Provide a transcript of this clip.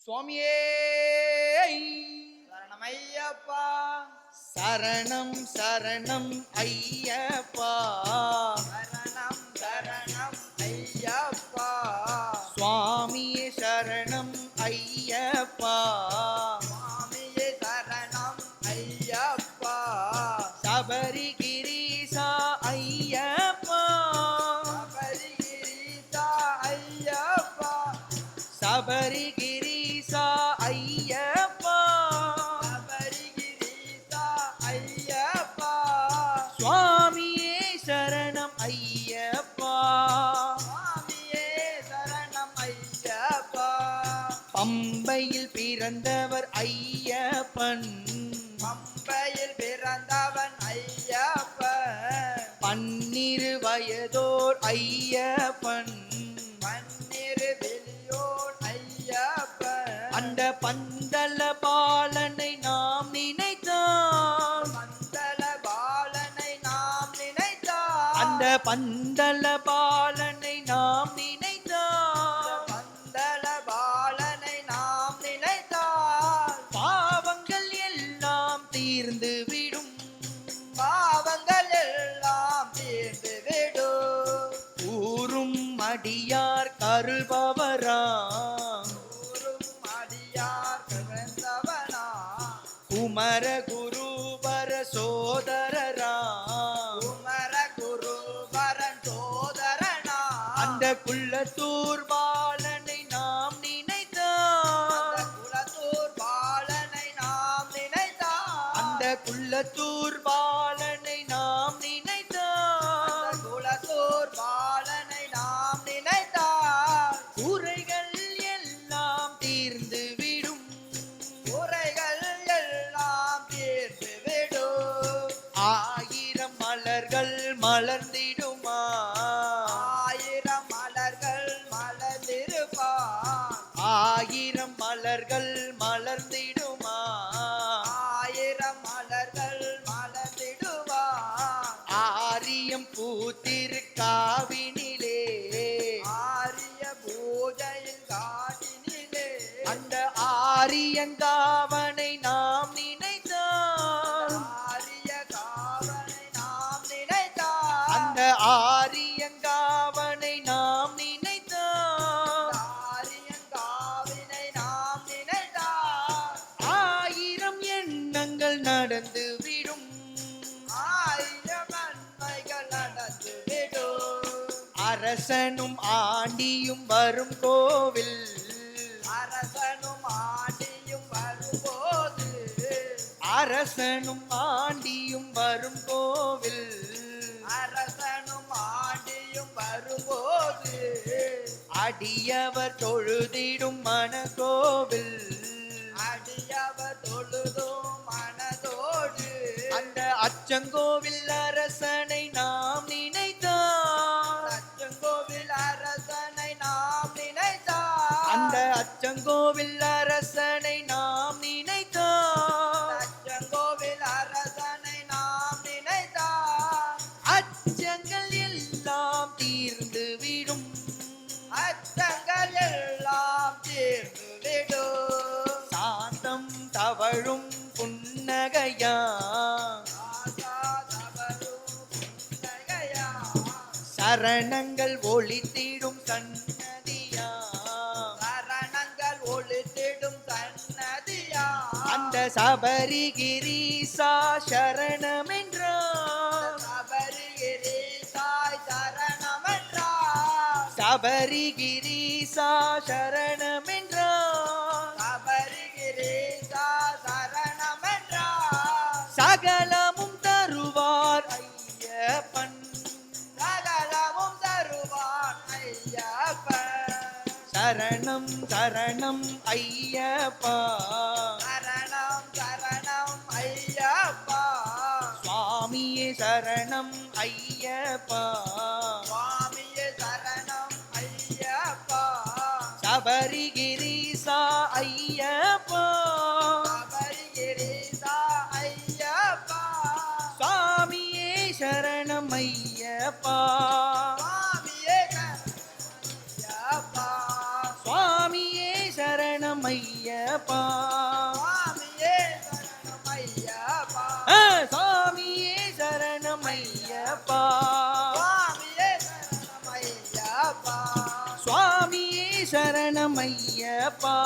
சுவாமியே சரணம் ஐயப்பா. சரணம் சரணம் ஐயப்பா. சரணம் சரணம் ஐயப்பா. சுவாமியே சரணம் ஐயப்பா. சுவாமியே சரணம் ஐயப்பா. சபரிகிரீசா ஐயப்பா. சபரிகிரீசா ஐயப்பா. சபரிகிரீசா ஐயப்பா. சபரிகிரீசா ஐயப்பா. சுவாமியே சரணம் ஐயப்பா. சுவாமியே சரணம் ஐயப்பா. பம்பையில் பிறந்தவர் ஐயப்பன். பம்பையில் பிறந்தவன் ஐயப்பன். 12 வயதோர் ஐயப்பன். 12 வெளியோன் ஐயப்பன். அந்த பந்தல பாலனை நாம் நினைத்தால், மந்தல பாலனை நாம் நினைத்தால். அந்த பந்தல பாலனை நாம் நினைத்தால், மந்தல பாலனை நாம் நினைத்தால். பாவங்கள் எல்லாம் தீர்ந்து விடும். பாவங்கள் எல்லாம் தீர்ந்து விடும். ஊரும் அடியார் கருள்பவராம். ஊரும் அடியார் பிறந்தவனா. குமர குருபர சோதரராம். குமர குருபரன் சோதரனா. அந்த குள்ளத்தூர் பாலனை நாம் அந்த நினைத்தால், குலத்தூர் பாலனை நாம் நினைத்தால். அந்த குள்ளத்தூர் பாலனை நாம் அந்த நினைத்தால், குலத்தூர் பாலனை நாம் நினைத்தால். குறைகள் எல்லாம் தீர்ந்து விடும். குறைகள் எல்லாம் தீர்ந்து விடும். 1000 மலர்கள் மலர்ந்திடுமா. 1000 மலர்கள் மலர்ந்திருப்பான். 1000 மலர்கள் மலர்ந்திடுமா. 1000 மலர்கள் மலர்ந்திடுவான். ஆரியம் பூத்திருக்காவினிலே, ஆரிய பூஜையில் காட்டினிலே. அந்த ஆரியங்காவனை நாம் நினைத்தால், ஆரிய காவனை நாம் நினைத்தால். அந்த ஆரியங்காவனை நாம் நினைத்தால், ஆரியங்காவினை நாம் நினைத்தால். 1000 எண்ணங்கள் நடந்து விடும். 1000 நன்மைகள் நடந்து விடும். அரசனும் ஆண்டியும் வரும் கோவில், அரசனும் ஆண்டியும் வரும்போது. அரசனும் ஆண்டியும் வரும் கோவில், அரசனும் ஆண்டியும் வரும்போது. அடியவர் தொழுதிடும் மனக்கோவில், அடியவர் தொழுதும் மனதோடு. அந்த அச்சங்கோவில் அரசனை நாம் நினைத்தால், அச்சங்கோவில் அரசனை நாம் நினைத்தால். அந்த அச்சங்கோவில் அரசனை நாம் நினைத்தால், அச்சங்கோவில் அரசனை நாம் நினைத்தால். அச்சங்கள் எல்லாம் தீர்ந்து விடும். அச்சங்கள் எல்லாம் தீர்ந்து விடும். சாந்தம் தவழும் புன்னகையா, ஆசா தவறும் புன்னகையா. சரணங்கள் ஒளித்திடும் சன்னதியா, சரணங்கள் ஒளித்திடும் சன்னதியா. அந்த சபரிகிரீசா சரணமென்றார். சபரிகிரீசாய் சரணமென்றார். சபரிகிரீசா சரணமென்றார். சபரிகிரீசா சரணமென்றார். சகலமும் தருவார் ஐயப்பன். சகலமும் தருவான் ஐயப்பன். சரணம் சரணம் ஐயப்பா. சரணம் சரணம் ஐயப்பா. சுவாமியே சரணம் ஐயப்பா. சுவாமியே சரணம் ஐயப்பா. சபரிகிரீசா ஐயப்பா. சபரிகிரீசா ஐயப்பா. சுவாமியே சரணம் ஐயப்பா. சுவாமியே சரணம் ஐயப்பா. சுவாமியே சரணம் சரணமையப்பா சுவாமியே சரணமையப்பா சாமியே சரணமையப்பா சுவாமியே சரணமையப்பா சுவாமியே சரணமையப்பா